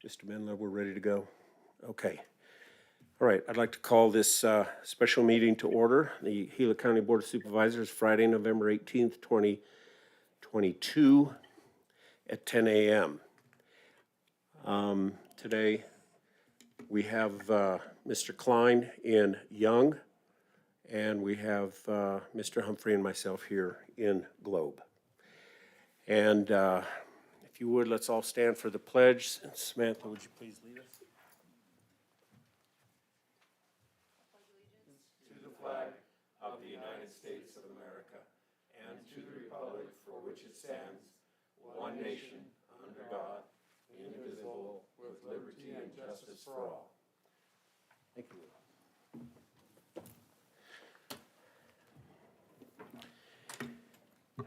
Mr. Menlo, we're ready to go. Okay. All right, I'd like to call this special meeting to order. The Gila County Board of Supervisors, Friday, November 18th, 2022 at 10 a.m. Today, we have Mr. Klein in Young, and we have Mr. Humphrey and myself here in Globe. And if you would, let's all stand for the pledge. Samantha, would you please lead us? To the flag of the United States of America and to the republic for which it stands, one nation, under God, indivisible, with liberty and justice for all. Thank you.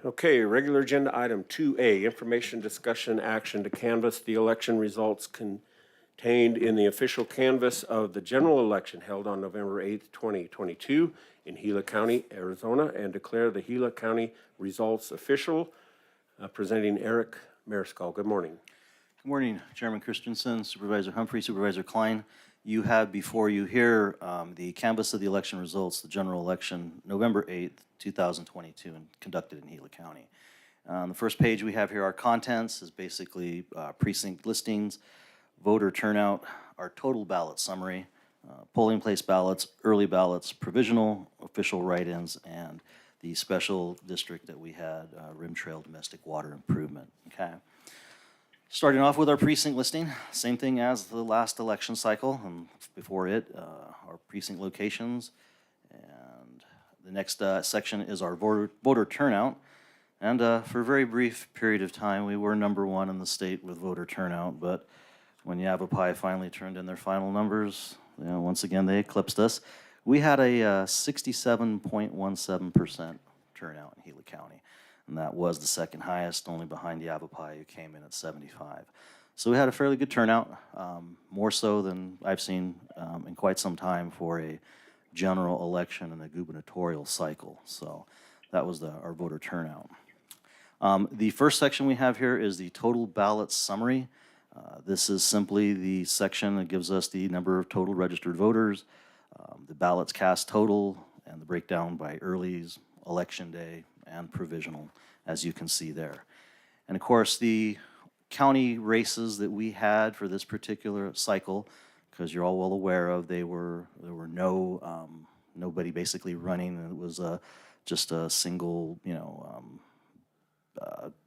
Okay, regular agenda item 2A, information, discussion, action to canvass the election results contained in the official canvass of the general election held on November 8th, 2022 in Gila County, Arizona, and declare the Gila County results official. Presenting Eric Mariscal. Good morning. Good morning, Chairman Christensen, Supervisor Humphrey, Supervisor Klein. You have before you here the canvass of the election results, the general election, November 8th, 2022, and conducted in Gila County. On the first page we have here our contents is basically precinct listings, voter turnout, our total ballot summary, polling place ballots, early ballots, provisional, official write-ins, and the special district that we had, Rim Trail Domestic Water Improvement. Okay. Starting off with our precinct listing, same thing as the last election cycle, and before it, our precinct locations. And the next section is our voter turnout. And for a very brief period of time, we were #1 in the state with voter turnout, but when Yavapai finally turned in their final numbers, once again, they eclipsed us. We had a 67.17% turnout in Gila County. And that was the second highest, only behind Yavapai, who came in at 75. So we had a fairly good turnout, more so than I've seen in quite some time for a general election and a gubernatorial cycle. So that was our voter turnout. The first section we have here is the total ballot summary. This is simply the section that gives us the number of total registered voters, the ballots cast total, and the breakdown by earlies, election day, and provisional, as you can see there. And of course, the county races that we had for this particular cycle, because you're all well aware of, there were nobody basically running. It was just a single,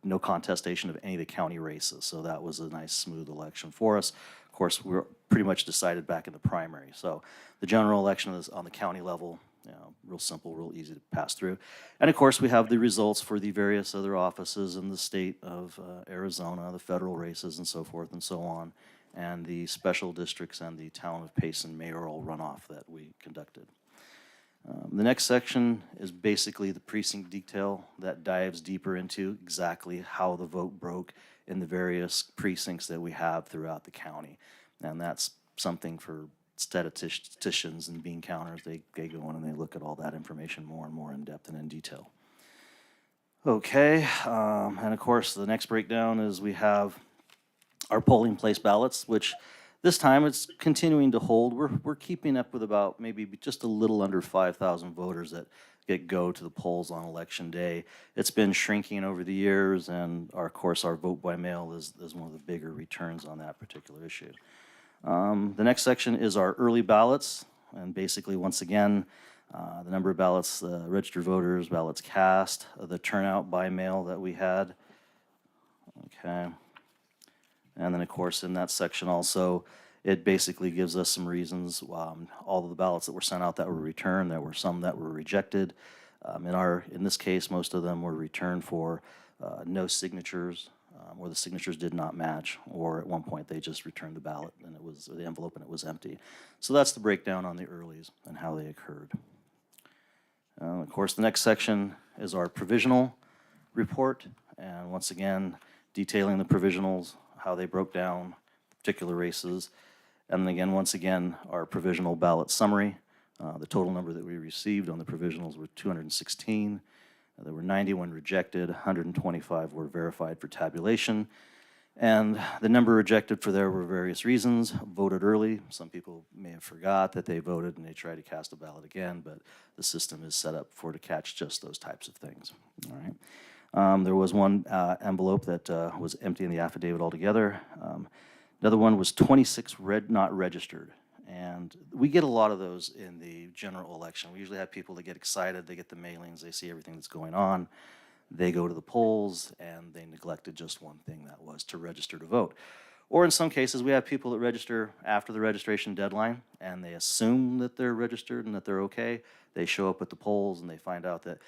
no contestation of any of the county races. So that was a nice, smooth election for us. Of course, we were pretty much decided back in the primary. So the general election is on the county level. Real simple, real easy to pass through. And of course, we have the results for the various other offices in the state of Arizona, the federal races and so forth and so on, and the special districts and the town of Payson mayoral runoff that we conducted. The next section is basically the precinct detail that dives deeper into exactly how the vote broke in the various precincts that we have throughout the county. And that's something for statisticians and bean counters. They go in and they look at all that information more and more in depth and in detail. Okay, and of course the next breakdown is we have our polling place ballots, which this time it's continuing to hold. We're keeping up with about maybe just a little under 5,000 voters that go to the polls on election day. It's been shrinking over the years, and of course our vote by mail is one of the bigger returns on that particular issue. The next section is our early ballots, and basically, once again, the number of ballots, registered voters, ballots cast, the turnout by mail that we had. Okay. And then, of course, in that section also, it basically gives us some reasons. All of the ballots that were sent out that were returned, there were some that were rejected. In this case, most of them were returned for no signatures, or the signatures did not match, or at one point they just returned the ballot and it was the envelope and it was empty. So that's the breakdown on the earlies and how they occurred. Of course, the next section is our provisional report, and once again, detailing the provisionals, how they broke down particular races, and then again, once again, our provisional ballot summary. The total number that we received on the provisionals were 216. There were 91 rejected, 125 were verified for tabulation, And the number rejected for there were various reasons. Voted early. Some people may have forgot that they voted and they tried to cast a ballot again, but the system is set up to catch just those types of things. All right. There was one envelope that was empty in the affidavit altogether. Another one was 26 not registered. And we get a lot of those in the general election. We usually have people that get excited, they get the mailings, they see everything that's going on. They go to the polls and they neglected just one thing, that was to register to vote. Or in some cases, we have people that register after the registration deadline and they assume that they're registered and that they're okay. They show up at the polls and they find out that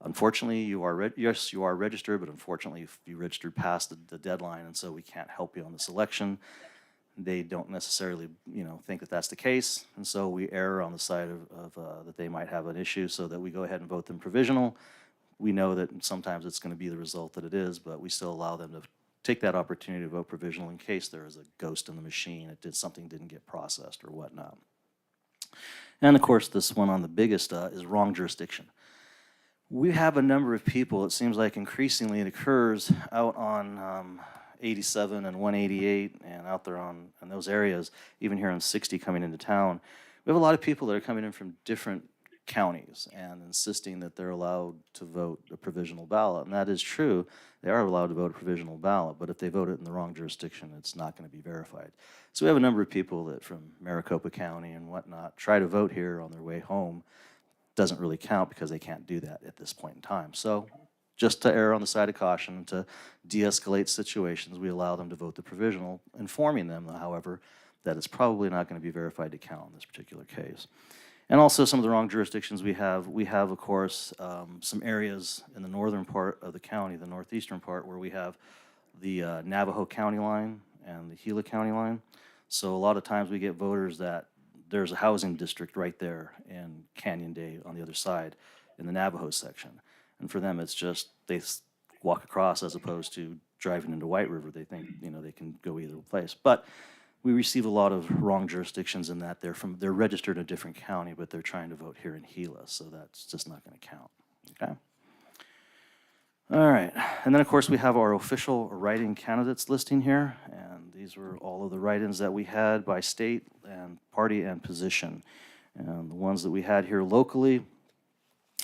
unfortunately you are yes, you are registered, but unfortunately you registered past the deadline, and so we can't help you on this election. They don't necessarily, think that that's the case, and so we err on the side of that they might have an issue, so that we go ahead and vote them provisional. We know that sometimes it's going to be the result that it is, but we still allow them to take that opportunity to vote provisional in case there is a ghost in the machine, something didn't get processed or whatnot. And of course, this one on the biggest is wrong jurisdiction. We have a number of people, it seems like increasingly it occurs out on 87 and 188 and out there in those areas, even here on 60 coming into town. We have a lot of people that are coming in from different counties and insisting that they're allowed to vote a provisional ballot. And that is true. They are allowed to vote a provisional ballot, but if they vote it in the wrong jurisdiction, it's not going to be verified. So we have a number of people that from Maricopa County and whatnot try to vote here on their way home. Doesn't really count because they can't do that at this point in time. So just to err on the side of caution and to de-escalate situations, we allow them to vote the provisional, informing them, however, that it's probably not going to be verified to count in this particular case. And also some of the wrong jurisdictions we have, of course, some areas in the northern part of the county, the northeastern part, where we have the Navajo County line and the Gila County line. So a lot of times we get voters that there's a housing district right there in Canyon Day on the other side in the Navajo section. And for them, it's just they walk across as opposed to driving into White River. They think, they can go either place. But we receive a lot of wrong jurisdictions in that they're registered in a different county, but they're trying to vote here in Gila, so that's just not going to count. Okay. All right, and then of course we have our official write-in candidates listing here, and these were all of the write-ins that we had by state and party and position. And the ones that we had here locally,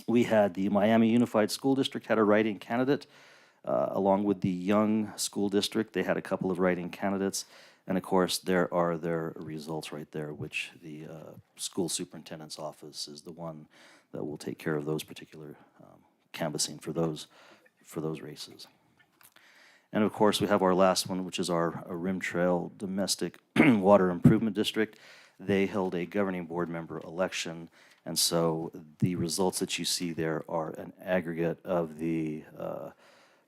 we had the Miami Unified School District had a write-in candidate, along with the Young School District. They had a couple of write-in candidates. And of course, there are their results right there, which the school superintendent's office is the one that will take care of those particular canvassing for those races. And of course, we have our last one, which is our Rim Trail Domestic Water Improvement District. They held a governing board member election, and so the results that you see there are an aggregate of the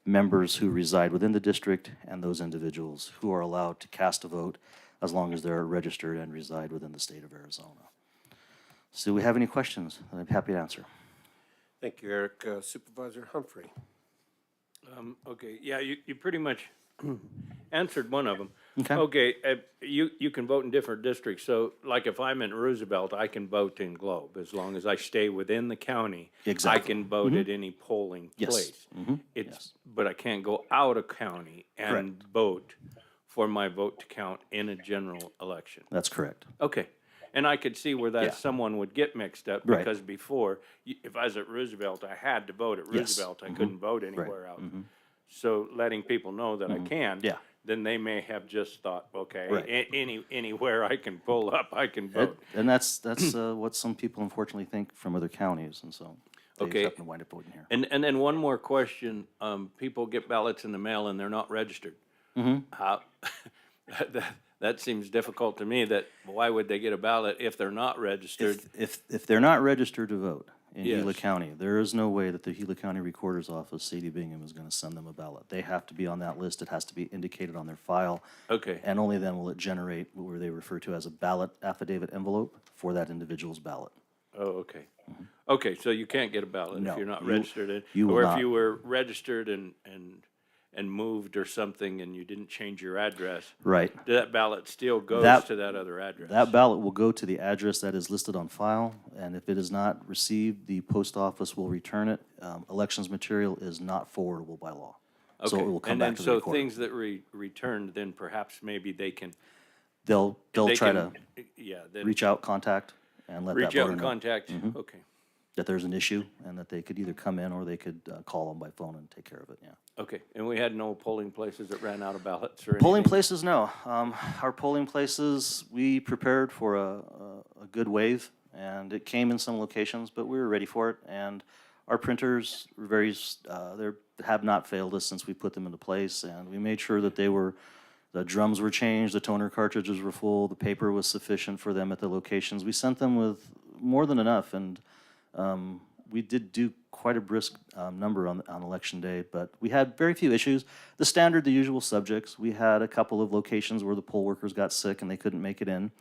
members who reside within the district and those individuals who are allowed to cast a vote as long as they're registered and reside within the state of Arizona. So do we have any questions? I'm happy to answer. Thank you, Eric. Supervisor Humphrey. Okay, yeah, you pretty much answered one of them. Okay. Okay, you can vote in different districts, so like if I'm in Roosevelt, I can vote in Globe, as long as I stay within the county. Exactly. I can vote at any polling Yes. place. Yes. But I can't go out of county and Correct. vote for my vote to count in a general election. That's correct. Okay, and I could see where that Yeah. someone would get mixed up, Right. because before, if I was at Roosevelt, I had to vote at Yes. Roosevelt. I couldn't vote anywhere else. Mm-hmm. So letting people know that I can, Yeah. then they may have just thought, okay, Right. anywhere I can pull up, I can vote. And that's what some people unfortunately think from other counties, and so they Okay. happen to wind up voting here. And then one more question, people get ballots in the mail and they're not registered. How, that seems difficult to me, that why would they get a ballot if they're not registered? If they're not registered to vote in Gila Yes. County, there is no way that the Gila County Recorder's Office, Sadie Bingham, is going to send them a ballot. They have to be on that list. It has to be indicated on their file. Okay, And only then will it generate what they refer to as a ballot affidavit envelope for that individual's ballot. oh, okay. Okay, so you can't get a ballot No, if you're not you- registered, you will or if not. you were registered and moved or something and you didn't change your address, Right. that ballot still goes That- to that other address. That ballot will go to the address that is listed on file, and if it is not received, the post office will return it. Elections material is not forwardable by law. So Okay. it will come And back then, to the so recorder. things that returned, then perhaps maybe they can, They'll they try can, to yeah, then reach out, contact, and let that reach out voter and know contact, okay. that there's an issue and that they could either come in or they could call them by phone and take care of it, yeah. Okay, and we had no polling places that ran out of ballots or anything? Polling places, no. Our polling places, we prepared for a good wave, and it came in some locations, but we were ready for it. And our printers were they have not failed us since we put them into place, and we made sure that the drums were changed, the toner cartridges were full, the paper was sufficient for them at the locations. We sent them with more than enough, and we did do quite a brisk number on election day, but we had very few issues. The standard, the usual subjects. We had a couple of locations where the poll workers got sick and they couldn't make it in.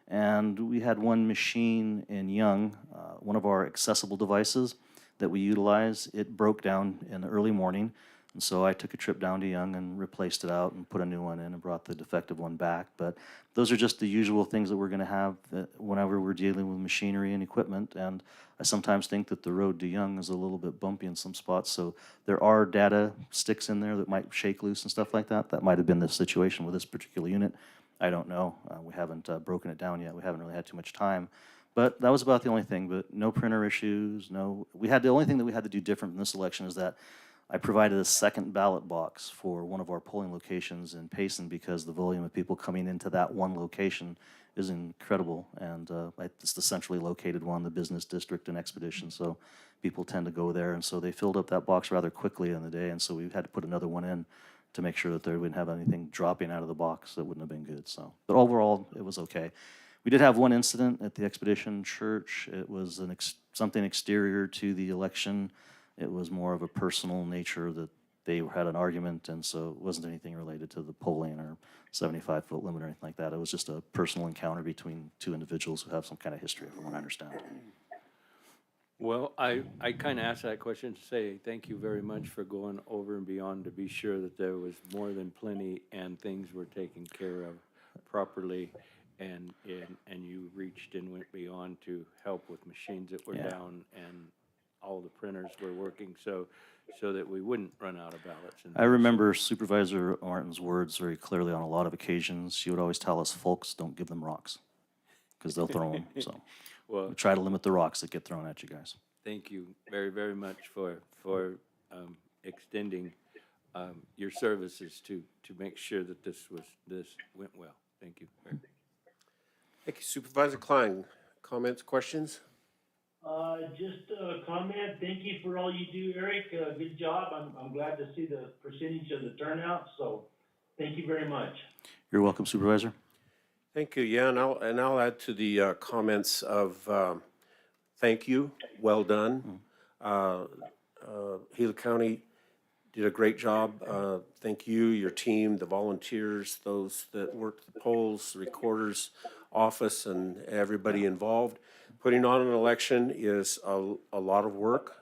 And we had one machine in Young, one of our accessible devices that we utilize. It broke down in the early morning. And so I took a trip down to Young and replaced it out and put a new one in and brought the defective one back. But those are just the usual things that we're going to have whenever we're dealing with machinery and equipment. And I sometimes think that the road to Young is a little bit bumpy in some spots. So there are data sticks in there that might shake loose and stuff like that. That might have been the situation with this particular unit. I don't know. We haven't broken it down yet. We haven't really had too much time. But that was about the only thing. But no printer issues. No. The only thing that we had to do different in this election is that I provided a second ballot box for one of our polling locations in Payson because the volume of people coming into that one location is incredible. And it's the centrally located one, the business district and Expedition. So people tend to go there. And so they filled up that box rather quickly in the day. And so we had to put another one in to make sure that they wouldn't have anything dropping out of the box that wouldn't have been good. So, but overall, it was okay. We did have one incident at the Expedition Church. It was something exterior to the election. It was more of a personal nature that they had an argument, and so it wasn't anything related to the polling or 75-foot limit or anything like that. It was just a personal encounter between two individuals who have some kind of history, from what I understand. Well, I kind of asked that question to say thank you very much for going over and beyond to be sure that there was more than plenty and things were taken care of properly, and you reached and went beyond to help with machines that were Yeah. down and all the printers were working so that we wouldn't run out of ballots. And I remember Supervisor Martin's words very clearly on a lot of occasions. She would always tell us, folks, don't give them rocks, because they'll throw them. So well, we try to limit the rocks that get thrown at you guys. thank you very, very much for extending your services to make sure that this went well. Thank you. Thank you, Supervisor Klein. Comments, questions? Just a comment. Thank you for all you do, Eric. Good job. I'm glad to see the percentage of the turnout, so thank you very much. You're welcome, Supervisor. Thank you. Yeah, and I'll add to the comments of thank you, well done. Gila County did a great job. Thank you, your team, the volunteers, those that worked the polls, the recorder's office, and everybody involved. Putting on an election is a lot of work,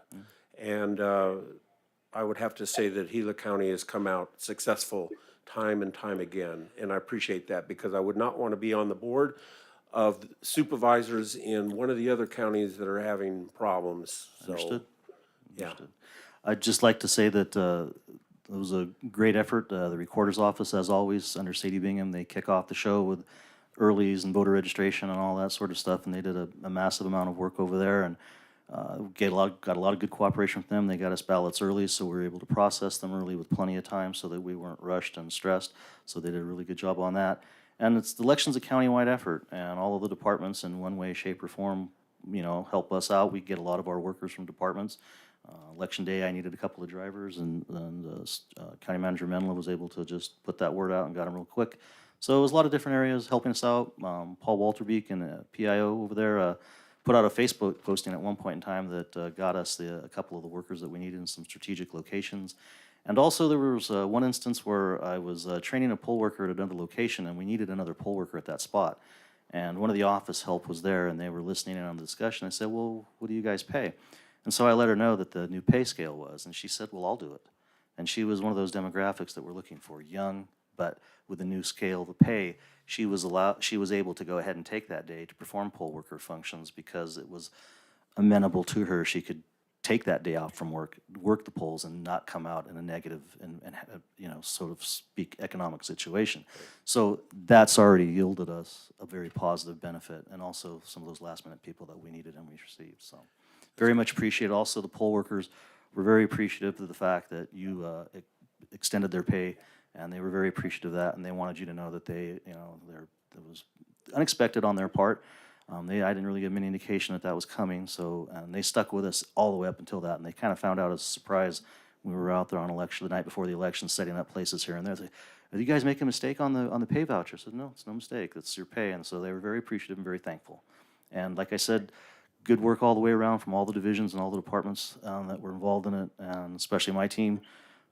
and I would have to say that Gila County has come out successful time and time again, and I appreciate that because I would not want to be on the board of supervisors in one of the other counties that are having problems. So, Understood. yeah. Understood. I'd just like to say that it was a great effort. The recorder's office, as always, under Sadie Bingham, they kick off the show with earlies and voter registration and all that sort of stuff, and they did a massive amount of work over there, and got a lot of good cooperation from them. They got us ballots early, so we were able to process them early with plenty of time so that we weren't rushed and stressed, so they did a really good job on that. And the election's a countywide effort, and all of the departments in one way, shape, or form, help us out. We get a lot of our workers from departments. Election day, I needed a couple of drivers, and County Manager Menla was able to just put that word out and got them real quick. So it was a lot of different areas helping us out. Paul Walterbeek and PIO over there put out a Facebook posting at one point in time that got us a couple of the workers that we needed in some strategic locations. And also there was one instance where I was training a poll worker at another location, and we needed another poll worker at that spot. And one of the office help was there, and they were listening in on the discussion. I said, well, what do you guys pay? And so I let her know that the new pay scale was, and she said, well, I'll do it. And she was one of those demographics that we're looking for, young, but with the new scale of pay, she was able to go ahead and take that day to perform poll worker functions because it was amenable to her. She could take that day off from work, work the polls, and not come out in a negative and you know, sort of speak economic situation. So that's already yielded us a very positive benefit, and also some of those last minute people that we needed and we received. So very much appreciate also the poll workers. We're very appreciative of the fact that you extended their pay, and they were very appreciative of that, and they wanted you to know that they, you know, it was unexpected on their part. I didn't really give them any indication that that was coming, so, and they stuck with us all the way up until that, and they kind of found out as a surprise when we were out there on election, the night before the election, setting up places here and there. They said, "Did you guys make a mistake on the pay voucher?" I said, "No, it's no mistake, it's your pay," and so they were very appreciative and very thankful. And like I said, good work all the way around from all the divisions and all the departments that were involved in it, and especially my team.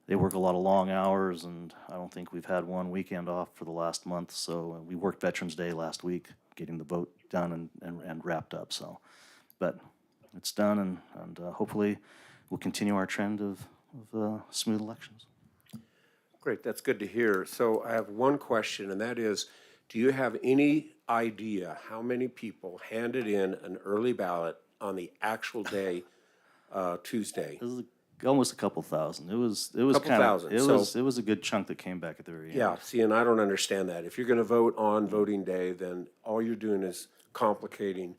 They work a lot of long hours, and I don't think we've had one weekend off for the last month. So we worked Veterans Day last week, getting the vote done and wrapped up. So, but it's done, and hopefully we'll continue our trend of smooth elections. Great, that's good to hear. So I have one question, and that is, do you have any idea how many people handed in an early ballot on the actual day, Tuesday? It was almost a couple thousand. It was Couple kind of, thousand, it was a good chunk that came back at the very end. Yeah, see, and I don't understand that. If you're gonna vote on voting day, then all you're doing is complicating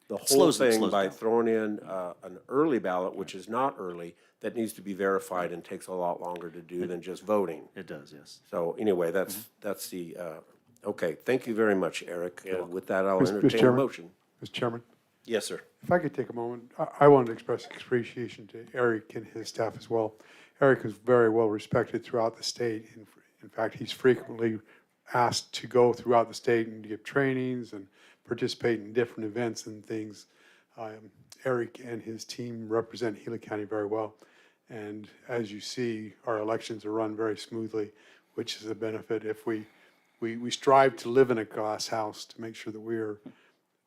the whole slows thing by down. throwing in an early ballot, which is not early, that needs to be verified and takes a lot longer to do than just voting. It does, yes. So anyway, that's the, okay, thank you very much, Eric. With that, I'll Mr. entertain a Chairman? motion. Mr. Chairman, Yes, sir. if I could take a moment, I wanted to express appreciation to Eric and his staff as well. Eric is very well respected throughout the state. In fact, he's frequently asked to go throughout the state and give trainings and participate in different events and things. Eric and his team represent Gila County very well. And as you see, our elections are run very smoothly, which is a benefit. If we strive to live in a glass house to make sure that we are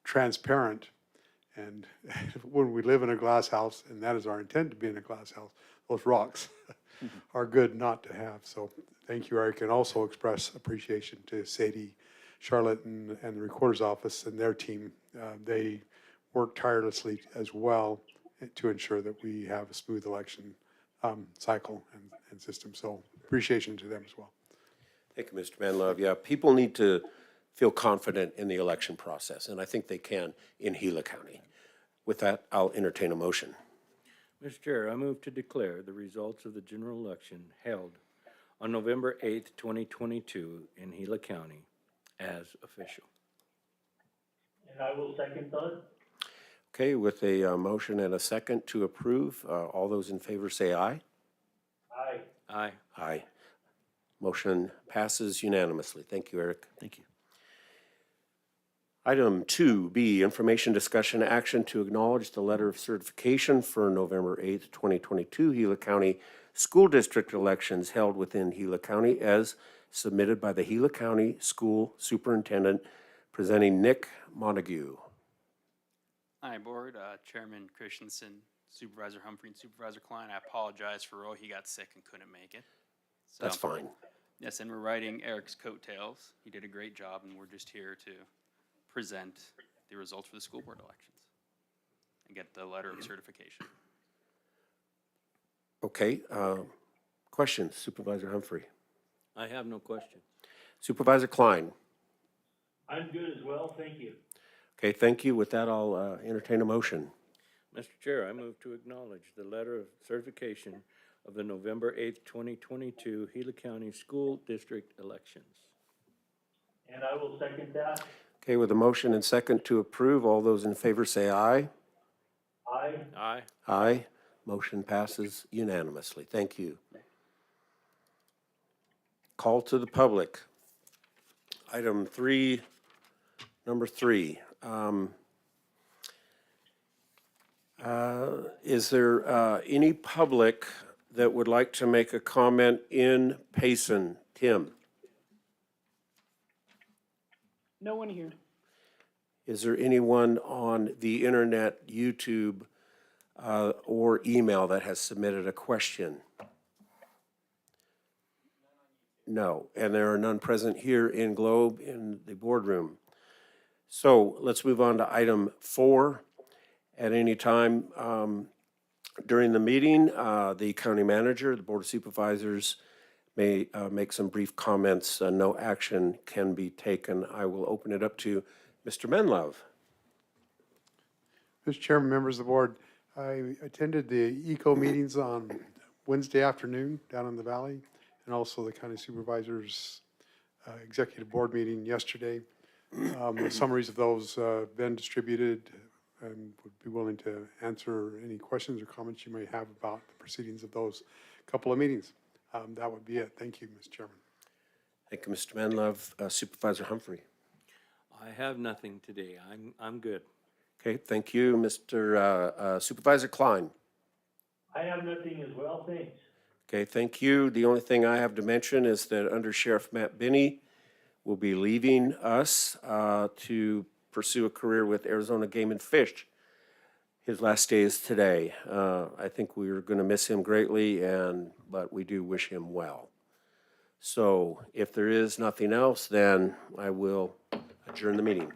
transparent. And when we live in a glass house, and that is our intent to be in a glass house, those rocks are good not to have. So thank you, Eric, and also express appreciation to Sadie, Charlotte, and the Recorder's Office and their team. They work tirelessly as well to ensure that we have a smooth election cycle and system. So appreciation to them as well. Thank you, Mr. Manlove. Yeah, people need to feel confident in the election process, and I think they can in Gila County. With that, I'll entertain a motion. Mr. Chair, I move to declare the results of the general election held on November 8th, 2022 in Gila County as official. And I will second that. Okay, with a motion and a second to approve, all those in favor say aye. Aye. Aye. Aye. Motion passes unanimously. Thank you, Eric. Thank you. Item 2B, information discussion action to acknowledge the letter of certification for November 8th, 2022 Gila County School District elections held within Gila County as submitted by the Gila County School Superintendent, presenting Nick Montague. Hi, Board. Chairman Christensen, Supervisor Humphrey, and Supervisor Klein. I apologize for Roy. He got sick and couldn't make it. So, That's fine. yes, and we're riding Eric's coattails. He did a great job, and we're just here to present the results for the school board elections and get the letter of certification. Okay, questions, Supervisor Humphrey? I have no question. Supervisor Klein? I'm good as well, thank you. Okay, thank you. With that, I'll entertain a motion. Mr. Chair, I move to acknowledge the letter of certification of the November 8th, 2022 Gila County School District elections. And I will second that. Okay, with a motion and second to approve, all those in favor say aye. Aye. Aye. Aye. Motion passes unanimously. Thank you. Call to the public. Item 3, number 3. Is there any public that would like to make a comment in Payson? Tim? No one here. Is there anyone on the internet, YouTube, or email that has submitted a question? No, and there are none present here in Globe in the boardroom. So let's move on to item 4. At any time, During the meeting, the county manager, the board of supervisors may make some brief comments. No action can be taken. I will open it up to Mr. Menlove. Mr. Chairman, members of the board, I attended the ECO meetings on Wednesday afternoon down in the valley, and also the county supervisors executive board meeting yesterday. The summaries of those been distributed, and would be willing to answer any questions or comments you may have about the proceedings of those couple of meetings. That would be it. Thank you, Mr. Chairman. Thank you, Mr. Menlove. Supervisor Humphrey. I have nothing today. I'm good. Okay, thank you, Mr. Supervisor Klein. I have nothing as well, thanks. Okay, thank you. The only thing I have to mention is that Under Sheriff Matt Binney will be leaving us to pursue a career with Arizona Game and Fish. His last day is today. I think we're going to miss him greatly, but we do wish him well. So if there is nothing else, then I will adjourn the meeting.